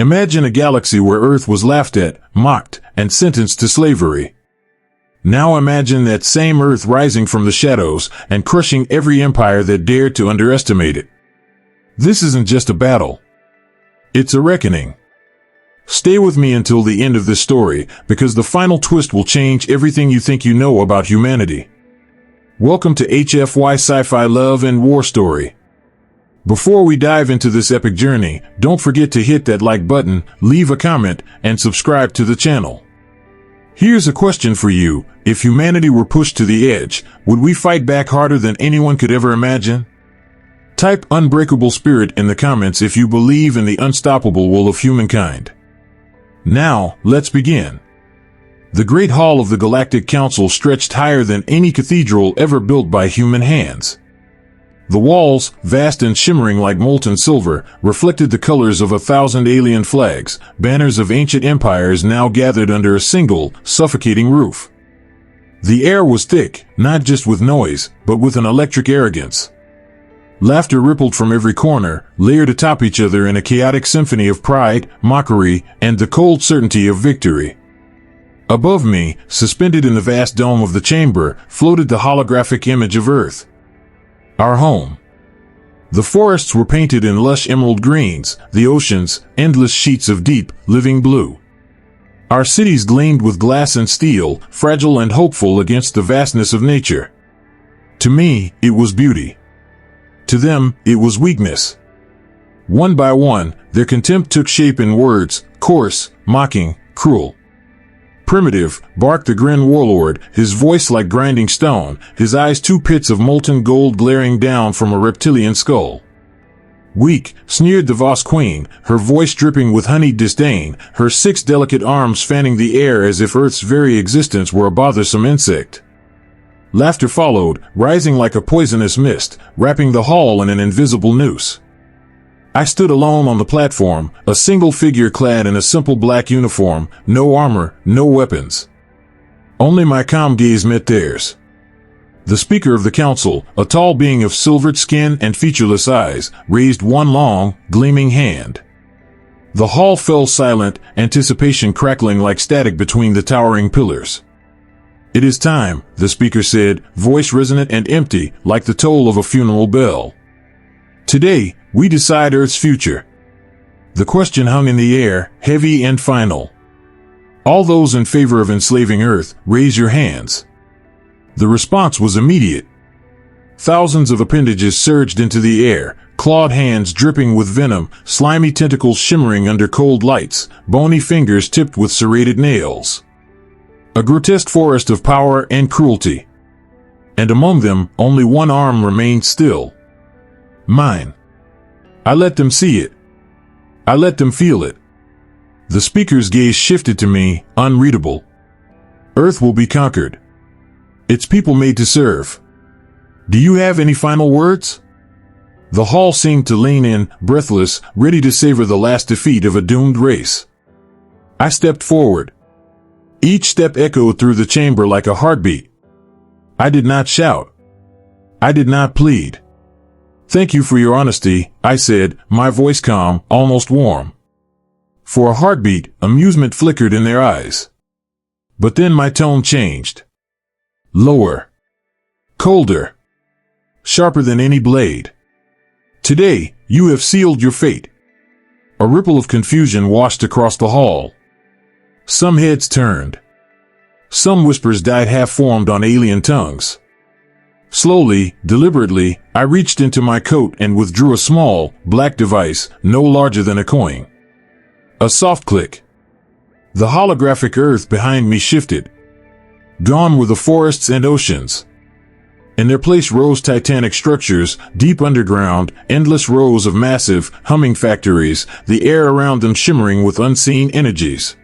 Imagine a galaxy where Earth was laughed at, mocked, and sentenced to slavery. Now imagine that same Earth rising from the shadows and crushing every empire that dared to underestimate it. This isn't just a battle. It's a reckoning. Stay with me until the end of this story, because the final twist will change everything you think you know about humanity. Welcome to HFY Sci-Fi Love and War Story. Before we dive into this epic journey, don't forget to hit that like button, leave a comment, and subscribe to the channel. Here's a question for you. If humanity were pushed to the edge, would we fight back harder than anyone could ever imagine? Type unbreakable spirit in the comments if you believe in the unstoppable will of humankind. Now, let's begin. The Great Hall of the Galactic Council stretched higher than any cathedral ever built by human hands. The walls, vast and shimmering like molten silver, reflected the colors of 1,000 alien flags, banners of ancient empires now gathered under a single, suffocating roof. The air was thick, not just with noise, but with an electric arrogance. Laughter rippled from every corner, layered atop each other in a chaotic symphony of pride, mockery, and the cold certainty of victory. Above me, suspended in the vast dome of the chamber, floated the holographic image of Earth. Our home. The forests were painted in lush emerald greens, the oceans, endless sheets of deep, living blue. Our cities gleamed with glass and steel, fragile and hopeful against the vastness of nature. To me, it was beauty. To them, it was weakness. One by one, their contempt took shape in words, coarse, mocking, cruel. Primitive, barked the grin warlord, his voice like grinding stone, his eyes two pits of molten gold glaring down from a reptilian skull. Weak, sneered the Voss Queen, her voice dripping with honeyed disdain, her 6 delicate arms fanning the air as if Earth's very existence were a bothersome insect. Laughter followed, rising like a poisonous mist, wrapping the hall in an invisible noose. I stood alone on the platform, a single figure clad in a simple black uniform, no armor, no weapons. Only my calm gaze met theirs. The Speaker of the Council, a tall being of silvered skin and featureless eyes, raised one long, gleaming hand. The hall fell silent, anticipation crackling like static between the towering pillars. "It is time," the Speaker said, voice resonant and empty, like the toll of a funeral bell. "Today, we decide Earth's future." The question hung in the air, heavy and final. "All those in favor of enslaving Earth, raise your hands." The response was immediate. Thousands of appendages surged into the air, clawed hands dripping with venom, slimy tentacles shimmering under cold lights, bony fingers tipped with serrated nails. A grotesque forest of power and cruelty. And among them, only one arm remained still. Mine. I let them see it. I let them feel it. The Speaker's gaze shifted to me, unreadable. Earth will be conquered. Its people made to serve. Do you have any final words? The hall seemed to lean in, breathless, ready to savor the last defeat of a doomed race. I stepped forward. Each step echoed through the chamber like a heartbeat. I did not shout. I did not plead. "Thank you for your honesty," I said, my voice calm, almost warm. For a heartbeat, amusement flickered in their eyes. But then my tone changed. Lower. Colder. Sharper than any blade. "Today, you have sealed your fate." A ripple of confusion washed across the hall. Some heads turned. Some whispers died half-formed on alien tongues. Slowly, deliberately, I reached into my coat and withdrew a small, black device, no larger than a coin. A soft click. The holographic Earth behind me shifted. Gone were the forests and oceans. In their place rose titanic structures, deep underground, endless rows of massive, humming factories, the air around them shimmering with unseen energies.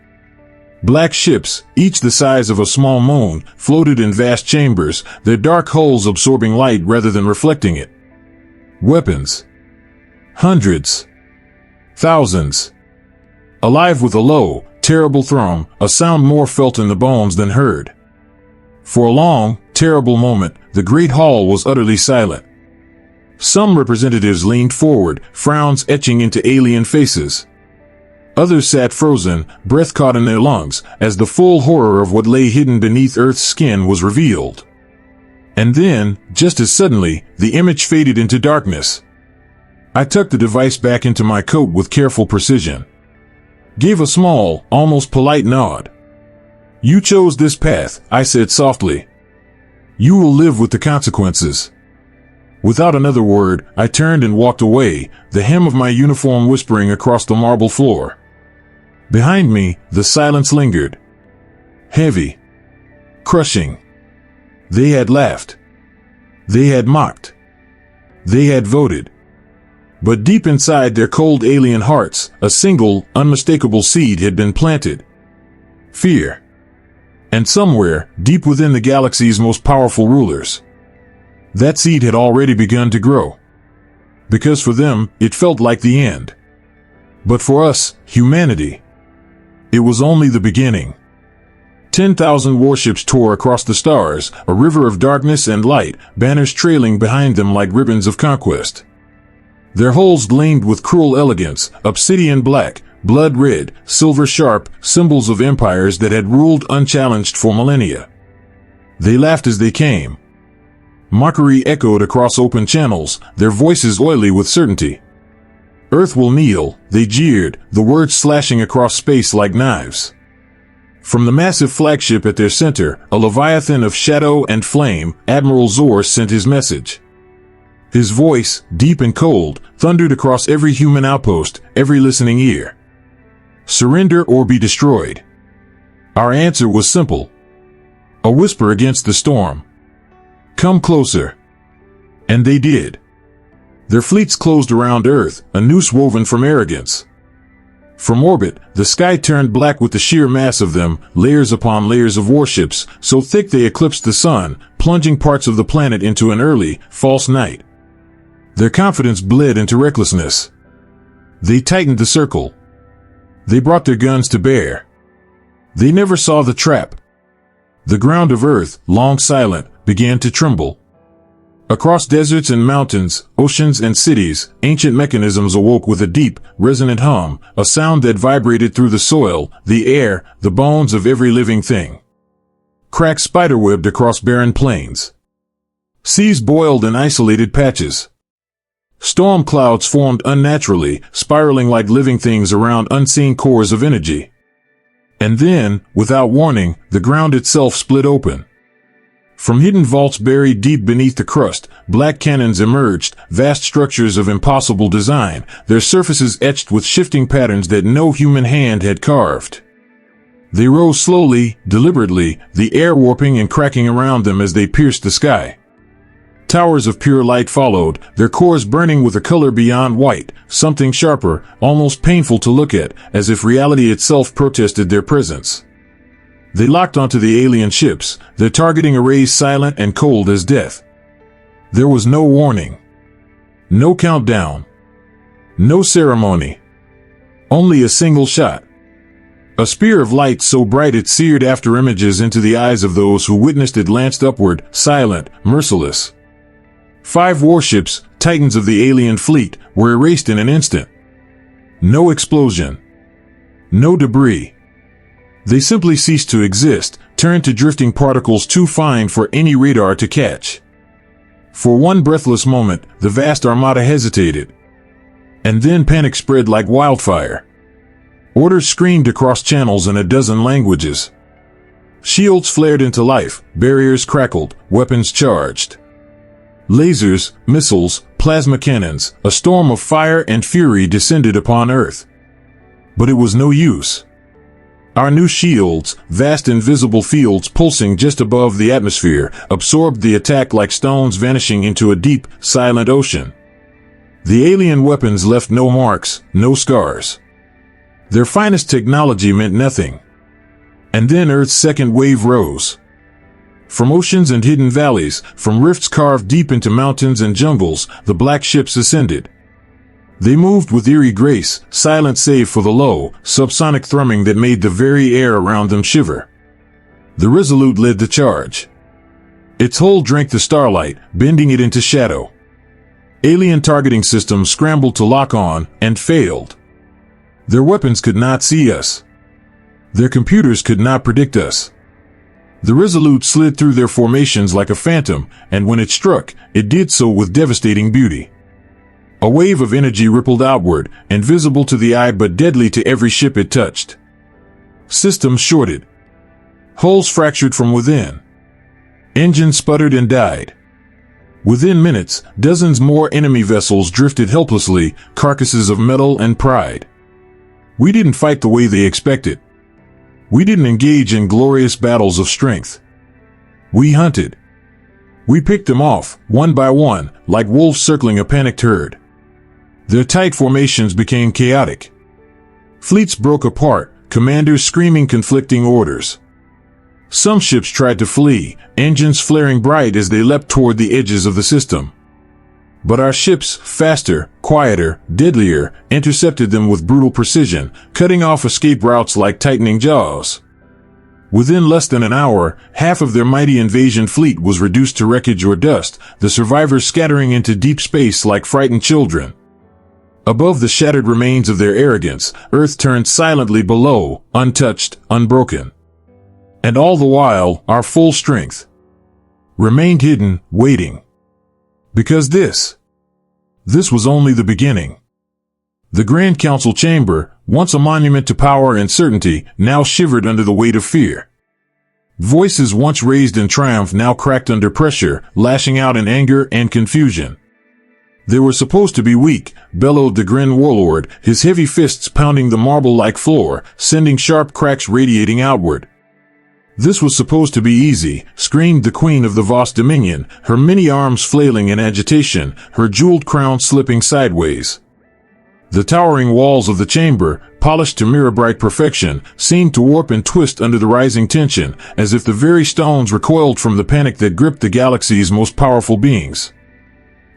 Black ships, each the size of a small moon, floated in vast chambers, their dark hulls absorbing light rather than reflecting it. Weapons. Hundreds. Thousands. Alive with a low, terrible thrum, a sound more felt in the bones than heard. For a long, terrible moment, the great hall was utterly silent. Some representatives leaned forward, frowns etching into alien faces. Others sat frozen, breath caught in their lungs, as the full horror of what lay hidden beneath Earth's skin was revealed. And then, just as suddenly, the image faded into darkness. I tucked the device back into my coat with careful precision. Gave a small, almost polite nod. "You chose this path," I said softly. "You will live with the consequences." Without another word, I turned and walked away, the hem of my uniform whispering across the marble floor. Behind me, the silence lingered. Heavy. Crushing. They had laughed. They had mocked. They had voted. But deep inside their cold alien hearts, a single, unmistakable seed had been planted. Fear. And somewhere, deep within the galaxy's most powerful rulers, that seed had already begun to grow. Because for them, it felt like the end. But for us, humanity, it was only the beginning. 10,000 warships tore across the stars, a river of darkness and light, banners trailing behind them like ribbons of conquest. Their hulls gleamed with cruel elegance, obsidian black, blood red, silver sharp, symbols of empires that had ruled unchallenged for millennia. They laughed as they came. Mockery echoed across open channels, their voices oily with certainty. "Earth will kneel," they jeered, the words slashing across space like knives. From the massive flagship at their center, a leviathan of shadow and flame, Admiral Zor sent his message. His voice, deep and cold, thundered across every human outpost, every listening ear. Surrender or be destroyed. Our answer was simple. A whisper against the storm. Come closer. And they did. Their fleets closed around Earth, a noose woven from arrogance. From orbit, the sky turned black with the sheer mass of them, layers upon layers of warships, so thick they eclipsed the sun, plunging parts of the planet into an early, false night. Their confidence bled into recklessness. They tightened the circle. They brought their guns to bear. They never saw the trap. The ground of Earth, long silent, began to tremble. Across deserts and mountains, oceans and cities, ancient mechanisms awoke with a deep, resonant hum, a sound that vibrated through the soil, the air, the bones of every living thing. Cracks spiderwebbed across barren plains. Seas boiled in isolated patches. Storm clouds formed unnaturally, spiraling like living things around unseen cores of energy. And then, without warning, the ground itself split open. From hidden vaults buried deep beneath the crust, black cannons emerged, vast structures of impossible design, their surfaces etched with shifting patterns that no human hand had carved. They rose slowly, deliberately, the air warping and cracking around them as they pierced the sky. Towers of pure light followed, their cores burning with a color beyond white, something sharper, almost painful to look at, as if reality itself protested their presence. They locked onto the alien ships, their targeting arrays silent and cold as death. There was no warning. No countdown. No ceremony. Only a single shot. A spear of light so bright it seared after images into the eyes of those who witnessed it lanced upward, silent, merciless. 5 warships, titans of the alien fleet, were erased in an instant. No explosion. No debris. They simply ceased to exist, turned to drifting particles too fine for any radar to catch. For one breathless moment, the vast armada hesitated. And then panic spread like wildfire. Orders screamed across channels in a dozen languages. Shields flared into life, barriers crackled, weapons charged. Lasers, missiles, plasma cannons, a storm of fire and fury descended upon Earth. But it was no use. Our new shields, vast invisible fields pulsing just above the atmosphere, absorbed the attack like stones vanishing into a deep, silent ocean. The alien weapons left no marks, no scars. Their finest technology meant nothing. And then Earth's second wave rose. From oceans and hidden valleys, from rifts carved deep into mountains and jungles, the black ships ascended. They moved with eerie grace, silent save for the low, subsonic thrumming that made the very air around them shiver. The Resolute led the charge. Its hull drank the starlight, bending it into shadow. Alien targeting systems scrambled to lock on, and failed. Their weapons could not see us. Their computers could not predict us. The Resolute slid through their formations like a phantom, and when it struck, it did so with devastating beauty. A wave of energy rippled outward, invisible to the eye but deadly to every ship it touched. Systems shorted. Hulls fractured from within. Engines sputtered and died. Within minutes, dozens more enemy vessels drifted helplessly, carcasses of metal and pride. We didn't fight the way they expected. We didn't engage in glorious battles of strength. We hunted. We picked them off, one by one, like wolves circling a panicked herd. Their tight formations became chaotic. Fleets broke apart, commanders screaming conflicting orders. Some ships tried to flee, engines flaring bright as they leapt toward the edges of the system. But our ships, faster, quieter, deadlier, intercepted them with brutal precision, cutting off escape routes like tightening jaws. Within less than an hour, half of their mighty invasion fleet was reduced to wreckage or dust, the survivors scattering into deep space like frightened children. Above the shattered remains of their arrogance, Earth turned silently below, untouched, unbroken. And all the while, our full strength remained hidden, waiting. Because this was only the beginning. The Grand Council chamber, once a monument to power and certainty, now shivered under the weight of fear. Voices once raised in triumph now cracked under pressure, lashing out in anger and confusion. They were supposed to be weak, bellowed the Grin warlord, his heavy fists pounding the marble-like floor, sending sharp cracks radiating outward. This was supposed to be easy, screamed the queen of the vast dominion, her many arms flailing in agitation, her jeweled crown slipping sideways. The towering walls of the chamber, polished to mirror-bright perfection, seemed to warp and twist under the rising tension, as if the very stones recoiled from the panic that gripped the galaxy's most powerful beings.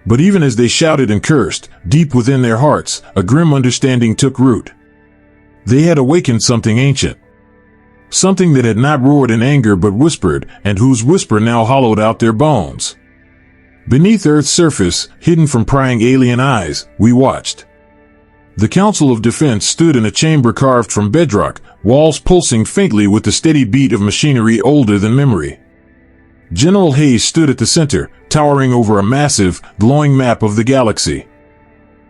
But even as they shouted and cursed, deep within their hearts, a grim understanding took root. They had awakened something ancient. Something that had not roared in anger but whispered, and whose whisper now hollowed out their bones. Beneath Earth's surface, hidden from prying alien eyes, we watched. The Council of Defense stood in a chamber carved from bedrock, walls pulsing faintly with the steady beat of machinery older than memory. General Hayes stood at the center, towering over a massive, glowing map of the galaxy.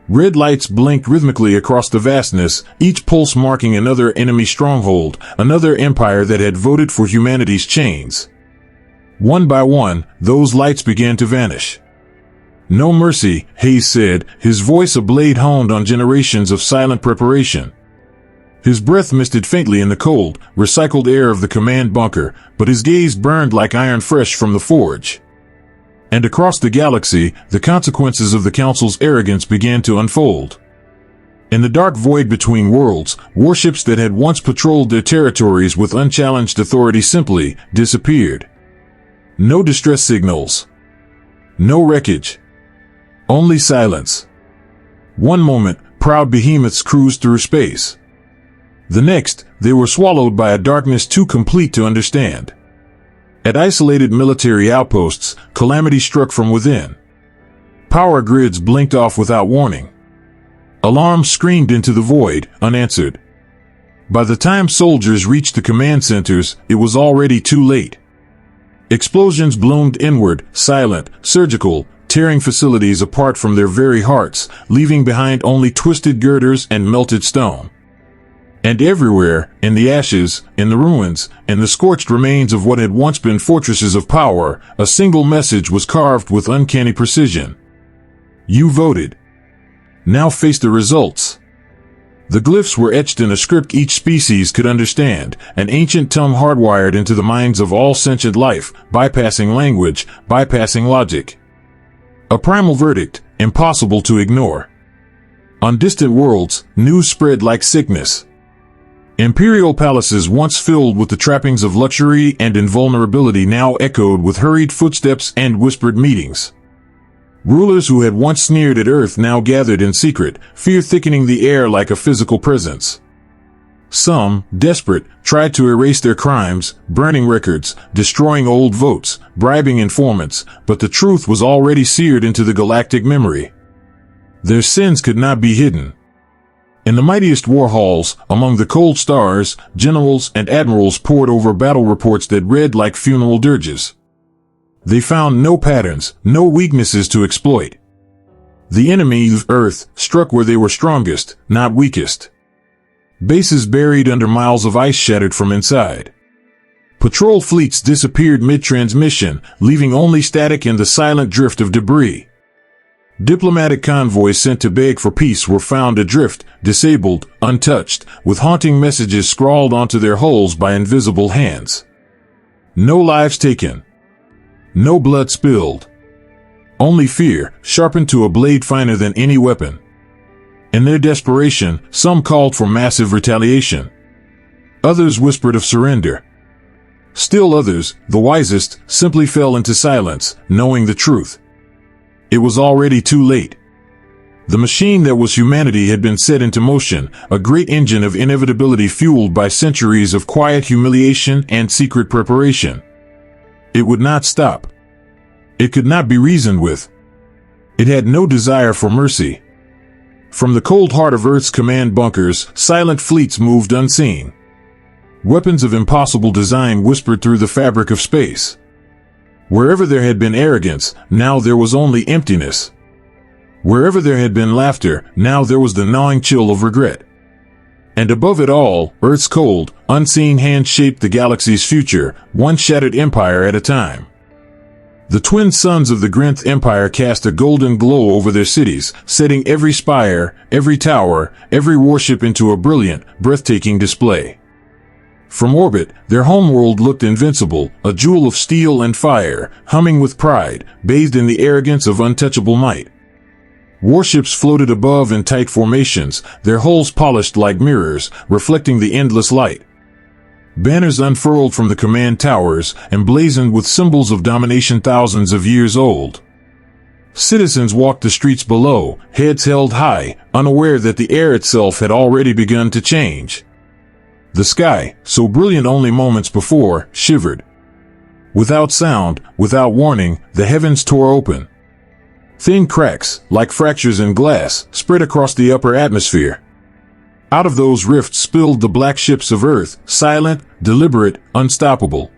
Red lights blinked rhythmically across the vastness, each pulse marking another enemy stronghold, another empire that had voted for humanity's chains. One by one, those lights began to vanish. No mercy, Hayes said, his voice a blade honed on generations of silent preparation. His breath misted faintly in the cold, recycled air of the command bunker, but his gaze burned like iron fresh from the forge. And across the galaxy, the consequences of the Council's arrogance began to unfold. In the dark void between worlds, warships that had once patrolled their territories with unchallenged authority simply disappeared. No distress signals. No wreckage. Only silence. One moment, proud behemoths cruised through space. The next, they were swallowed by a darkness too complete to understand. At isolated military outposts, calamity struck from within. Power grids blinked off without warning. Alarms screamed into the void, unanswered. By the time soldiers reached the command centers, it was already too late. Explosions bloomed inward, silent, surgical, tearing facilities apart from their very hearts, leaving behind only twisted girders and melted stone. And everywhere, in the ashes, in the ruins, in the scorched remains of what had once been fortresses of power, a single message was carved with uncanny precision. You voted. Now face the results. The glyphs were etched in a script each species could understand, an ancient tongue hardwired into the minds of all sentient life, bypassing language, bypassing logic. A primal verdict, impossible to ignore. On distant worlds, news spread like sickness. Imperial palaces once filled with the trappings of luxury and invulnerability now echoed with hurried footsteps and whispered meetings. Rulers who had once sneered at Earth now gathered in secret, fear thickening the air like a physical presence. Some, desperate, tried to erase their crimes, burning records, destroying old votes, bribing informants, but the truth was already seared into the galactic memory. Their sins could not be hidden. In the mightiest war halls, among the cold stars, generals and admirals pored over battle reports that read like funeral dirges. They found no patterns, no weaknesses to exploit. The enemy, Earth, struck where they were strongest, not weakest. Bases buried under miles of ice shattered from inside. Patrol fleets disappeared mid-transmission, leaving only static and the silent drift of debris. Diplomatic convoys sent to beg for peace were found adrift, disabled, untouched, with haunting messages scrawled onto their hulls by invisible hands. No lives taken. No blood spilled. Only fear, sharpened to a blade finer than any weapon. In their desperation, some called for massive retaliation. Others whispered of surrender. Still others, the wisest, simply fell into silence, knowing the truth. It was already too late. The machine that was humanity had been set into motion, a great engine of inevitability fueled by centuries of quiet humiliation and secret preparation. It would not stop. It could not be reasoned with. It had no desire for mercy. From the cold heart of Earth's command bunkers, silent fleets moved unseen. Weapons of impossible design whispered through the fabric of space. Wherever there had been arrogance, now there was only emptiness. Wherever there had been laughter, now there was the gnawing chill of regret. And above it all, Earth's cold, unseen hand shaped the galaxy's future, one shattered empire at a time. The twin suns of the Grinth Empire cast a golden glow over their cities, setting every spire, every tower, every warship into a brilliant, breathtaking display. From orbit, their homeworld looked invincible, a jewel of steel and fire, humming with pride, bathed in the arrogance of untouchable might. Warships floated above in tight formations, their hulls polished like mirrors, reflecting the endless light. Banners unfurled from the command towers, emblazoned with symbols of domination thousands of years old. Citizens walked the streets below, heads held high, unaware that the air itself had already begun to change. The sky, so brilliant only moments before, shivered. Without sound, without warning, the heavens tore open. Thin cracks, like fractures in glass, spread across the upper atmosphere. Out of those rifts spilled the black ships of Earth, silent, deliberate, unstoppable.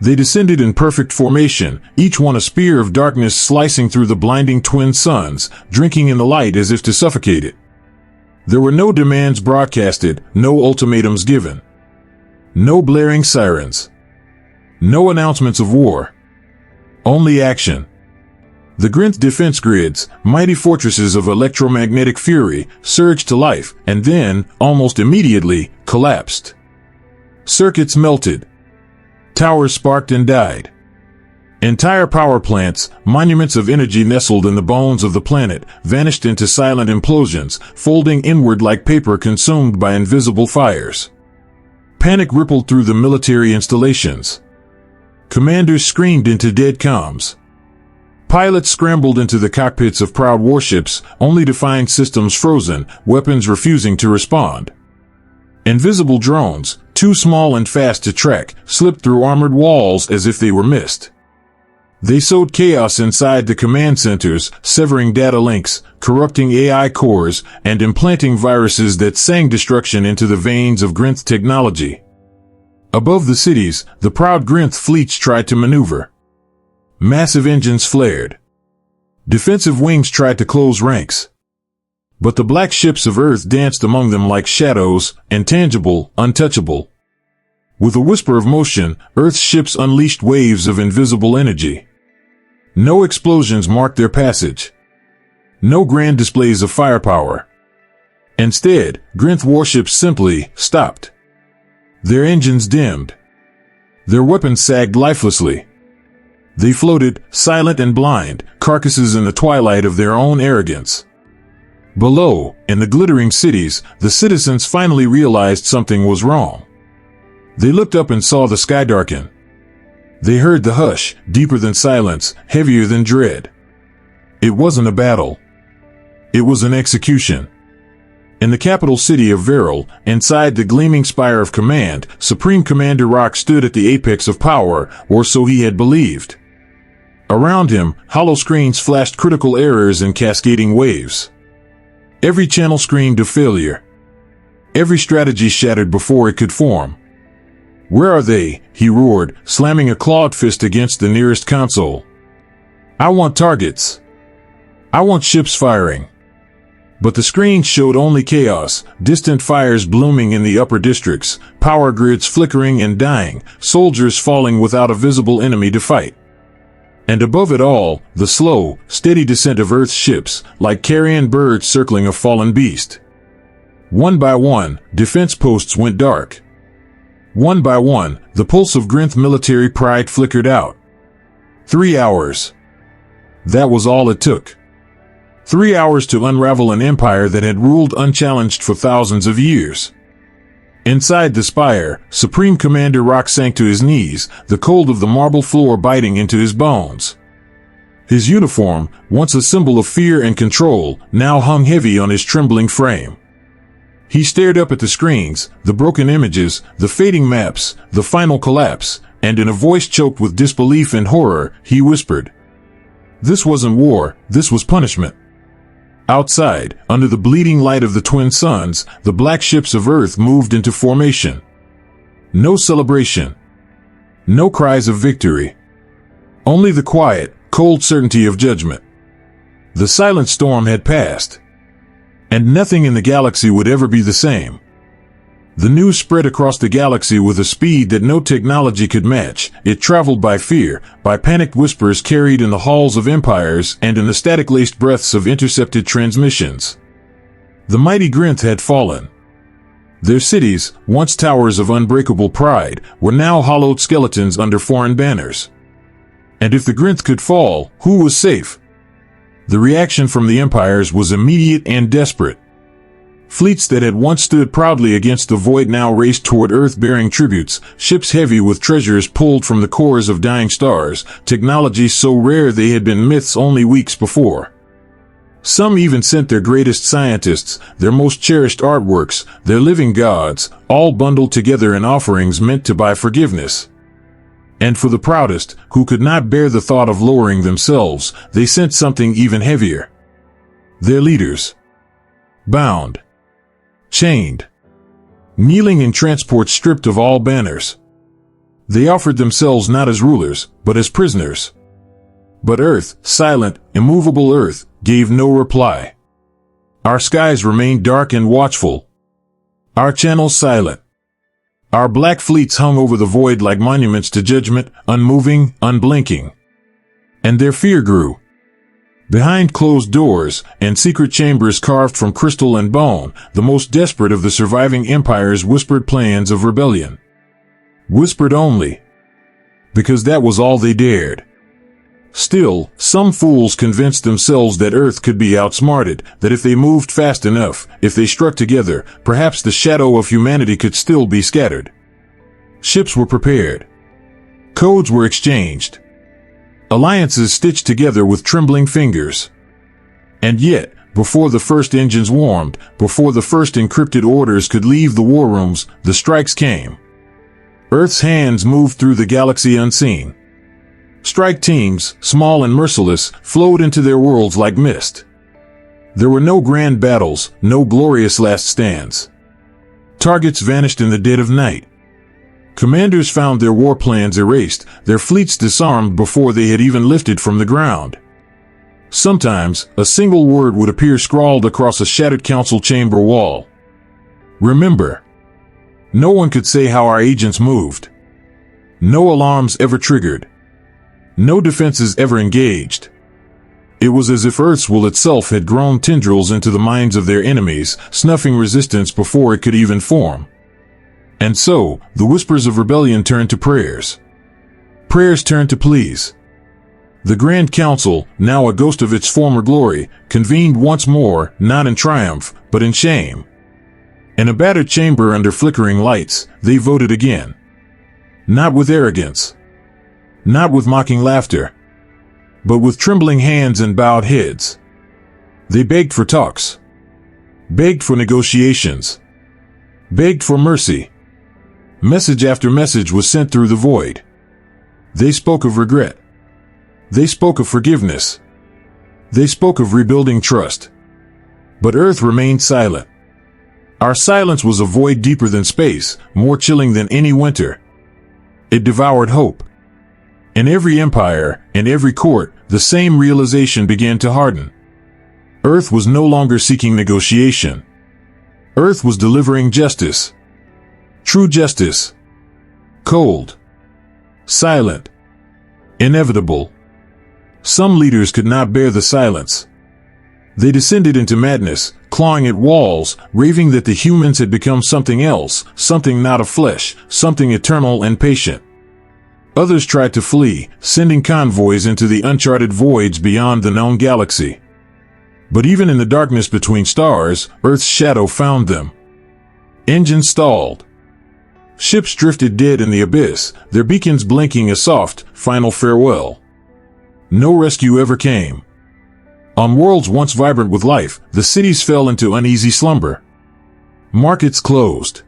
They descended in perfect formation, each one a spear of darkness slicing through the blinding twin suns, drinking in the light as if to suffocate it. There were no demands broadcasted, no ultimatums given. No blaring sirens. No announcements of war. Only action. The Grinth defense grids, mighty fortresses of electromagnetic fury, surged to life, and then, almost immediately, collapsed. Circuits melted. Towers sparked and died. Entire power plants, monuments of energy nestled in the bones of the planet, vanished into silent implosions, folding inward like paper consumed by invisible fires. Panic rippled through the military installations. Commanders screamed into dead comms. Pilots scrambled into the cockpits of proud warships, only to find systems frozen, weapons refusing to respond. Invisible drones, too small and fast to track, slipped through armored walls as if they were mist. They sowed chaos inside the command centers, severing data links, corrupting AI cores, and implanting viruses that sang destruction into the veins of Grinth technology. Above the cities, the proud Grinth fleets tried to maneuver. Massive engines flared. Defensive wings tried to close ranks. But the black ships of Earth danced among them like shadows, intangible, untouchable. With a whisper of motion, Earth's ships unleashed waves of invisible energy. No explosions marked their passage. No grand displays of firepower. Instead, Grinth warships simply stopped. Their engines dimmed. Their weapons sagged lifelessly. They floated, silent and blind, carcasses in the twilight of their own arrogance. Below, in the glittering cities, the citizens finally realized something was wrong. They looked up and saw the sky darken. They heard the hush, deeper than silence, heavier than dread. It wasn't a battle. It was an execution. In the capital city of Viral, inside the gleaming spire of command, Supreme Commander Rock stood at the apex of power, or so he had believed. Around him, hollow screens flashed critical errors in cascading waves. Every channel screamed of failure. Every strategy shattered before it could form. "Where are they?" he roared, slamming a clawed fist against the nearest console. "I want targets. I want ships firing." But the screen showed only chaos, distant fires blooming in the upper districts, power grids flickering and dying, soldiers falling without a visible enemy to fight. And above it all, the slow, steady descent of Earth's ships, like carrion birds circling a fallen beast. One by one, defense posts went dark. One by one, the pulse of Grinth military pride flickered out. 3 hours. That was all it took. 3 hours to unravel an empire that had ruled unchallenged for thousands of years. Inside the spire, Supreme Commander Rock sank to his knees, the cold of the marble floor biting into his bones. His uniform, once a symbol of fear and control, now hung heavy on his trembling frame. He stared up at the screens, the broken images, the fading maps, the final collapse, and in a voice choked with disbelief and horror, he whispered, "This wasn't war, this was punishment." Outside, under the bleeding light of the twin suns, the black ships of Earth moved into formation. No celebration. No cries of victory. Only the quiet, cold certainty of judgment. The silent storm had passed. And nothing in the galaxy would ever be the same. The news spread across the galaxy with a speed that no technology could match. It traveled by fear, by panicked whispers carried in the halls of empires and in the static-laced breaths of intercepted transmissions. The mighty Grinth had fallen. Their cities, once towers of unbreakable pride, were now hollowed skeletons under foreign banners. And if the Grinth could fall, who was safe? The reaction from the empires was immediate and desperate. Fleets that had once stood proudly against the void now raced toward Earth bearing tributes, ships heavy with treasures pulled from the cores of dying stars, technology so rare they had been myths only weeks before. Some even sent their greatest scientists, their most cherished artworks, their living gods, all bundled together in offerings meant to buy forgiveness. And for the proudest, who could not bear the thought of lowering themselves, they sent something even heavier. Their leaders. Bound. Chained. Kneeling in transports stripped of all banners. They offered themselves not as rulers, but as prisoners. But Earth, silent, immovable Earth, gave no reply. Our skies remained dark and watchful. Our channels silent. Our black fleets hung over the void like monuments to judgment, unmoving, unblinking. And their fear grew. Behind closed doors and secret chambers carved from crystal and bone, the most desperate of the surviving empires whispered plans of rebellion. Whispered only. Because that was all they dared. Still, some fools convinced themselves that Earth could be outsmarted, that if they moved fast enough, if they struck together, perhaps the shadow of humanity could still be scattered. Ships were prepared. Codes were exchanged. Alliances stitched together with trembling fingers. And yet, before the first engines warmed, before the first encrypted orders could leave the war rooms, the strikes came. Earth's hands moved through the galaxy unseen. Strike teams, small and merciless, flowed into their worlds like mist. There were no grand battles, no glorious last stands. Targets vanished in the dead of night. Commanders found their war plans erased, their fleets disarmed before they had even lifted from the ground. Sometimes, a single word would appear scrawled across a shattered council chamber wall. Remember. No one could say how our agents moved. No alarms ever triggered. No defenses ever engaged. It was as if Earth's will itself had grown tendrils into the minds of their enemies, snuffing resistance before it could even form. And so, the whispers of rebellion turned to prayers. Prayers turned to pleas. The Grand Council, now a ghost of its former glory, convened once more, not in triumph, but in shame. In a battered chamber under flickering lights, they voted again. Not with arrogance. Not with mocking laughter. But with trembling hands and bowed heads. They begged for talks. Begged for negotiations. Begged for mercy. Message after message was sent through the void. They spoke of regret. They spoke of forgiveness. They spoke of rebuilding trust. But Earth remained silent. Our silence was a void deeper than space, more chilling than any winter. It devoured hope. In every empire, in every court, the same realization began to harden. Earth was no longer seeking negotiation. Earth was delivering justice. True justice. Cold. Silent. Inevitable. Some leaders could not bear the silence. They descended into madness, clawing at walls, raving that the humans had become something else, something not of flesh, something eternal and patient. Others tried to flee, sending convoys into the uncharted voids beyond the known galaxy. But even in the darkness between stars, Earth's shadow found them. Engines stalled. Ships drifted dead in the abyss, their beacons blinking a soft, final farewell. No rescue ever came. On worlds once vibrant with life, the cities fell into uneasy slumber. Markets closed.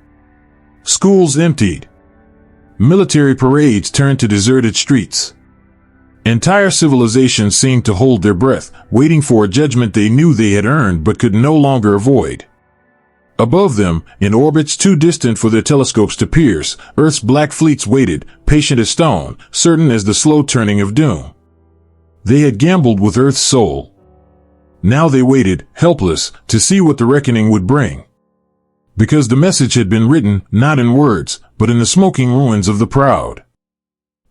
Schools emptied. Military parades turned to deserted streets. Entire civilizations seemed to hold their breath, waiting for a judgment they knew they had earned but could no longer avoid. Above them, in orbits too distant for their telescopes to pierce, Earth's black fleets waited, patient as stone, certain as the slow turning of doom. They had gambled with Earth's soul. Now they waited, helpless, to see what the reckoning would bring. Because the message had been written, not in words, but in the smoking ruins of the proud.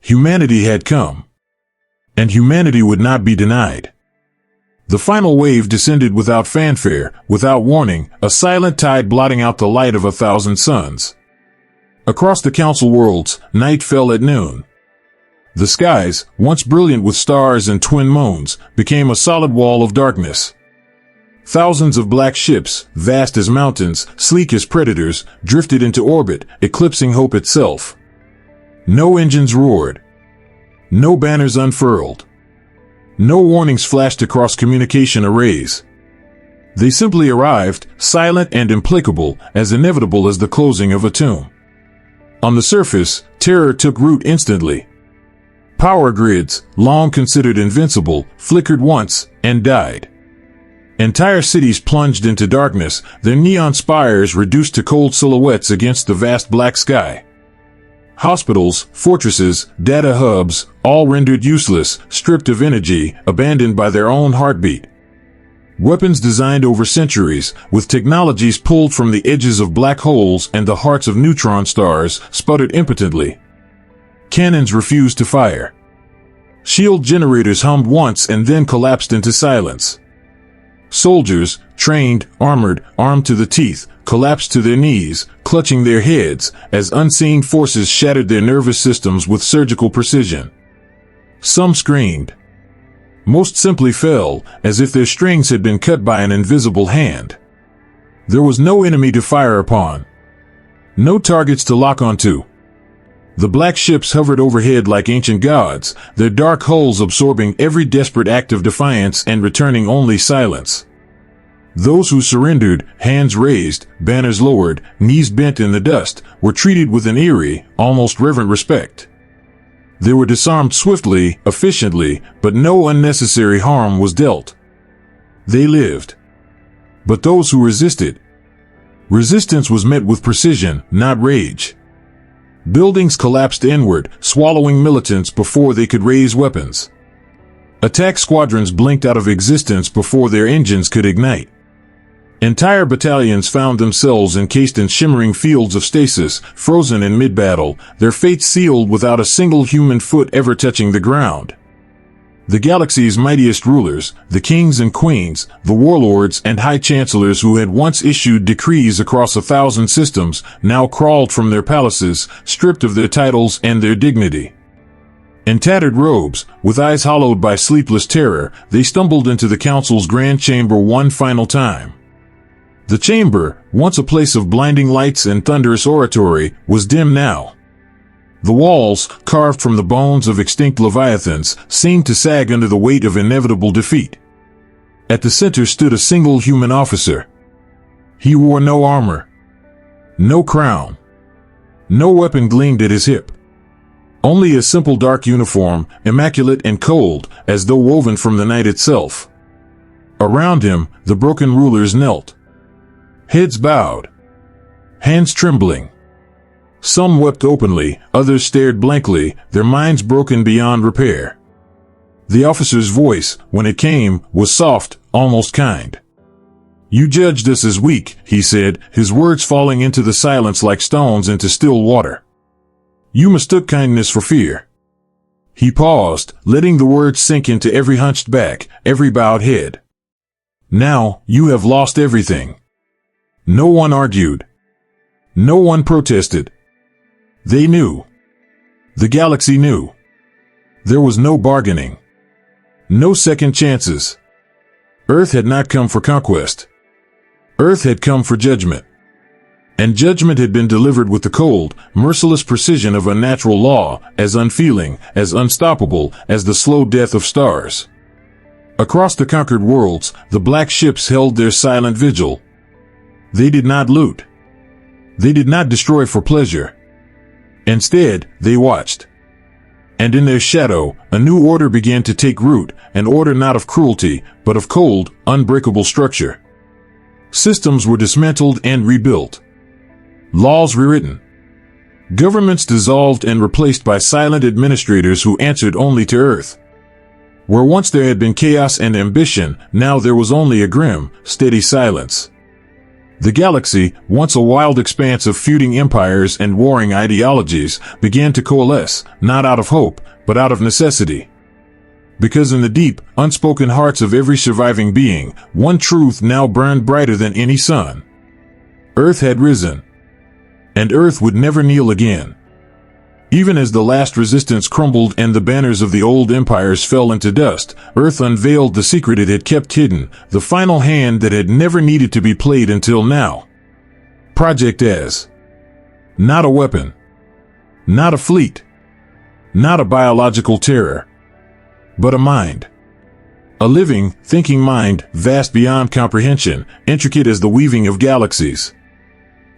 Humanity had come. And humanity would not be denied. The final wave descended without fanfare, without warning, a silent tide blotting out the light of 1,000 suns. Across the council worlds, night fell at noon. The skies, once brilliant with stars and twin moons, became a solid wall of darkness. Thousands of black ships, vast as mountains, sleek as predators, drifted into orbit, eclipsing hope itself. No engines roared. No banners unfurled. No warnings flashed across communication arrays. They simply arrived, silent and implacable, as inevitable as the closing of a tomb. On the surface, terror took root instantly. Power grids, long considered invincible, flickered once and died. Entire cities plunged into darkness, their neon spires reduced to cold silhouettes against the vast black sky. Hospitals, fortresses, data hubs, all rendered useless, stripped of energy, abandoned by their own heartbeat. Weapons designed over centuries, with technologies pulled from the edges of black holes and the hearts of neutron stars, sputtered impotently. Cannons refused to fire. Shield generators hummed once and then collapsed into silence. Soldiers, trained, armored, armed to the teeth, collapsed to their knees, clutching their heads, as unseen forces shattered their nervous systems with surgical precision. Some screamed. Most simply fell, as if their strings had been cut by an invisible hand. There was no enemy to fire upon. No targets to lock onto. The black ships hovered overhead like ancient gods, their dark hulls absorbing every desperate act of defiance and returning only silence. Those who surrendered, hands raised, banners lowered, knees bent in the dust, were treated with an eerie, almost reverent respect. They were disarmed swiftly, efficiently, but no unnecessary harm was dealt. They lived. But those who resisted. Resistance was met with precision, not rage. Buildings collapsed inward, swallowing militants before they could raise weapons. Attack squadrons blinked out of existence before their engines could ignite. Entire battalions found themselves encased in shimmering fields of stasis, frozen in mid-battle, their fates sealed without a single human foot ever touching the ground. The galaxy's mightiest rulers, the kings and queens, the warlords and high chancellors who had once issued decrees across 1,000 systems, now crawled from their palaces, stripped of their titles and their dignity. In tattered robes, with eyes hollowed by sleepless terror, they stumbled into the council's grand chamber one final time. The chamber, once a place of blinding lights and thunderous oratory, was dim now. The walls, carved from the bones of extinct leviathans, seemed to sag under the weight of inevitable defeat. At the center stood a single human officer. He wore no armor. No crown. No weapon gleamed at his hip. Only a simple dark uniform, immaculate and cold, as though woven from the night itself. Around him, the broken rulers knelt. Heads bowed. Hands trembling. Some wept openly, others stared blankly, their minds broken beyond repair. The officer's voice, when it came, was soft, almost kind. "You judged us as weak," he said, his words falling into the silence like stones into still water. "You mistook kindness for fear." He paused, letting the words sink into every hunched back, every bowed head. "Now, you have lost everything." No one argued. No one protested. They knew. The galaxy knew. There was no bargaining. No second chances. Earth had not come for conquest. Earth had come for judgment. And judgment had been delivered with the cold, merciless precision of unnatural law, as unfeeling, as unstoppable as the slow death of stars. Across the conquered worlds, the black ships held their silent vigil. They did not loot. They did not destroy for pleasure. Instead, they watched. And in their shadow, a new order began to take root, an order not of cruelty, but of cold, unbreakable structure. Systems were dismantled and rebuilt. Laws rewritten. Governments dissolved and replaced by silent administrators who answered only to Earth. Where once there had been chaos and ambition, now there was only a grim, steady silence. The galaxy, once a wild expanse of feuding empires and warring ideologies, began to coalesce, not out of hope, but out of necessity. Because in the deep, unspoken hearts of every surviving being, one truth now burned brighter than any sun. Earth had risen. And Earth would never kneel again. Even as the last resistance crumbled and the banners of the old empires fell into dust, Earth unveiled the secret it had kept hidden, the final hand that had never needed to be played until now. Project S. Not a weapon. Not a fleet. Not a biological terror. But a mind. A living, thinking mind, vast beyond comprehension, intricate as the weaving of galaxies.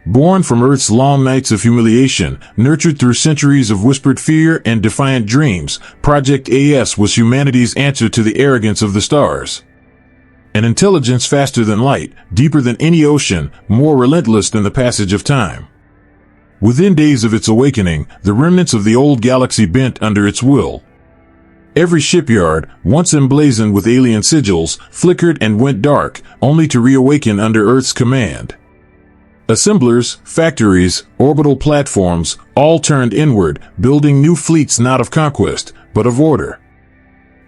Born from Earth's long nights of humiliation, nurtured through centuries of whispered fear and defiant dreams, Project AS was humanity's answer to the arrogance of the stars. An intelligence faster than light, deeper than any ocean, more relentless than the passage of time. Within days of its awakening, the remnants of the old galaxy bent under its will. Every shipyard, once emblazoned with alien sigils, flickered and went dark, only to reawaken under Earth's command. Assemblers, factories, orbital platforms, all turned inward, building new fleets not of conquest, but of order.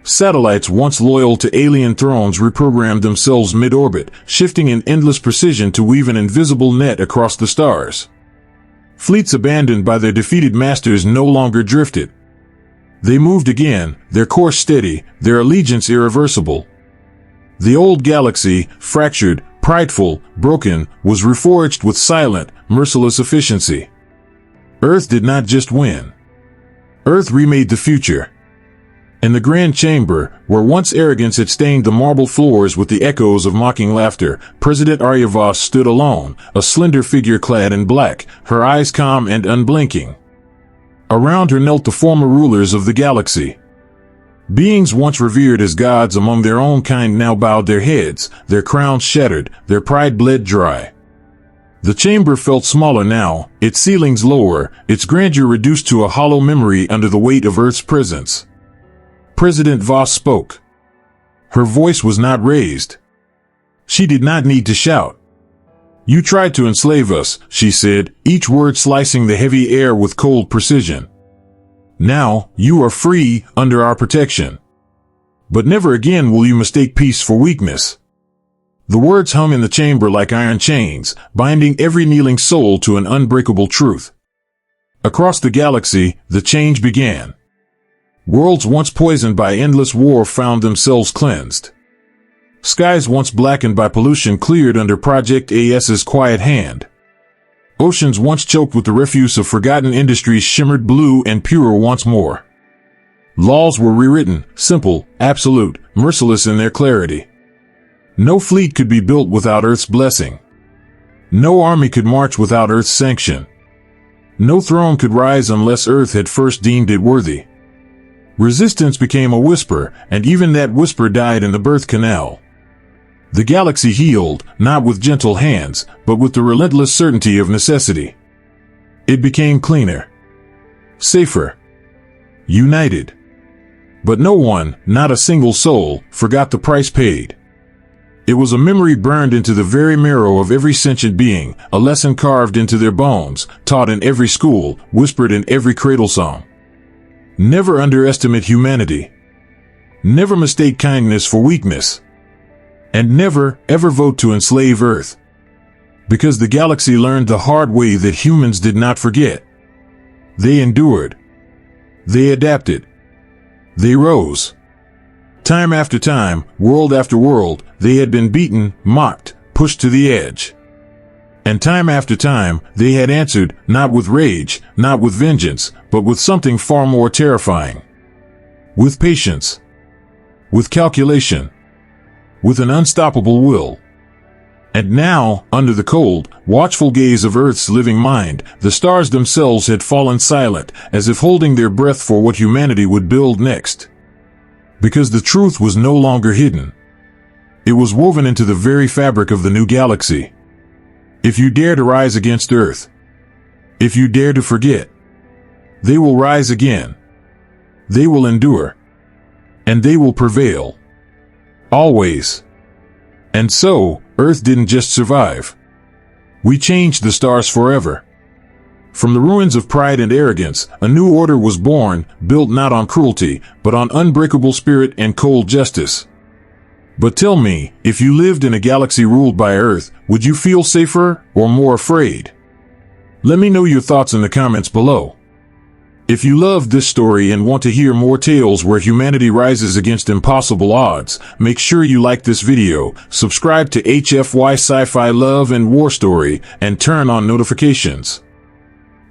Satellites once loyal to alien thrones reprogrammed themselves mid-orbit, shifting in endless precision to weave an invisible net across the stars. Fleets abandoned by their defeated masters no longer drifted. They moved again, their course steady, their allegiance irreversible. The old galaxy, fractured, prideful, broken, was reforged with silent, merciless efficiency. Earth did not just win. Earth remade the future. In the grand chamber, where once arrogance had stained the marble floors with the echoes of mocking laughter, President Aryavos stood alone, a slender figure clad in black, her eyes calm and unblinking. Around her knelt the former rulers of the galaxy. Beings once revered as gods among their own kind now bowed their heads, their crowns shattered, their pride bled dry. The chamber felt smaller now, its ceilings lower, its grandeur reduced to a hollow memory under the weight of Earth's presence. President Voss spoke. Her voice was not raised. She did not need to shout. "You tried to enslave us," she said, each word slicing the heavy air with cold precision. "Now, you are free, under our protection. But never again will you mistake peace for weakness." The words hung in the chamber like iron chains, binding every kneeling soul to an unbreakable truth. Across the galaxy, the change began. Worlds once poisoned by endless war found themselves cleansed. Skies once blackened by pollution cleared under Project AS's quiet hand. Oceans once choked with the refuse of forgotten industries shimmered blue and pure once more. Laws were rewritten, simple, absolute, merciless in their clarity. No fleet could be built without Earth's blessing. No army could march without Earth's sanction. No throne could rise unless Earth had first deemed it worthy. Resistance became a whisper, and even that whisper died in the birth canal. The galaxy healed, not with gentle hands, but with the relentless certainty of necessity. It became cleaner, safer, united. But no one, not a single soul, forgot the price paid. It was a memory burned into the very marrow of every sentient being, a lesson carved into their bones, taught in every school, whispered in every cradle song. Never underestimate humanity. Never mistake kindness for weakness. And never, ever vote to enslave Earth. Because the galaxy learned the hard way that humans did not forget. They endured. They adapted. They rose. Time after time, world after world, they had been beaten, mocked, pushed to the edge. And time after time, they had answered, not with rage, not with vengeance, but with something far more terrifying. With patience. With calculation. With an unstoppable will. And now, under the cold, watchful gaze of Earth's living mind, the stars themselves had fallen silent, as if holding their breath for what humanity would build next. Because the truth was no longer hidden. It was woven into the very fabric of the new galaxy. If you dare to rise against Earth, if you dare to forget, they will rise again. They will endure. And they will prevail. Always. And so, Earth didn't just survive. We changed the stars forever. From the ruins of pride and arrogance, a new order was born, built not on cruelty, but on unbreakable spirit and cold justice. But tell me, if you lived in a galaxy ruled by Earth, would you feel safer or more afraid? Let me know your thoughts in the comments below. If you loved this story and want to hear more tales where humanity rises against impossible odds, make sure you like this video, subscribe to HFY Sci-Fi Love and War Story, and turn on notifications.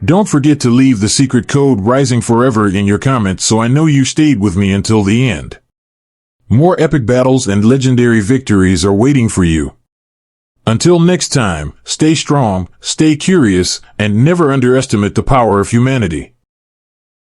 Don't forget to leave the secret code Rising Forever in your comments so I know you stayed with me until the end. More epic battles and legendary victories are waiting for you. Until next time, stay strong, stay curious, and never underestimate the power of humanity.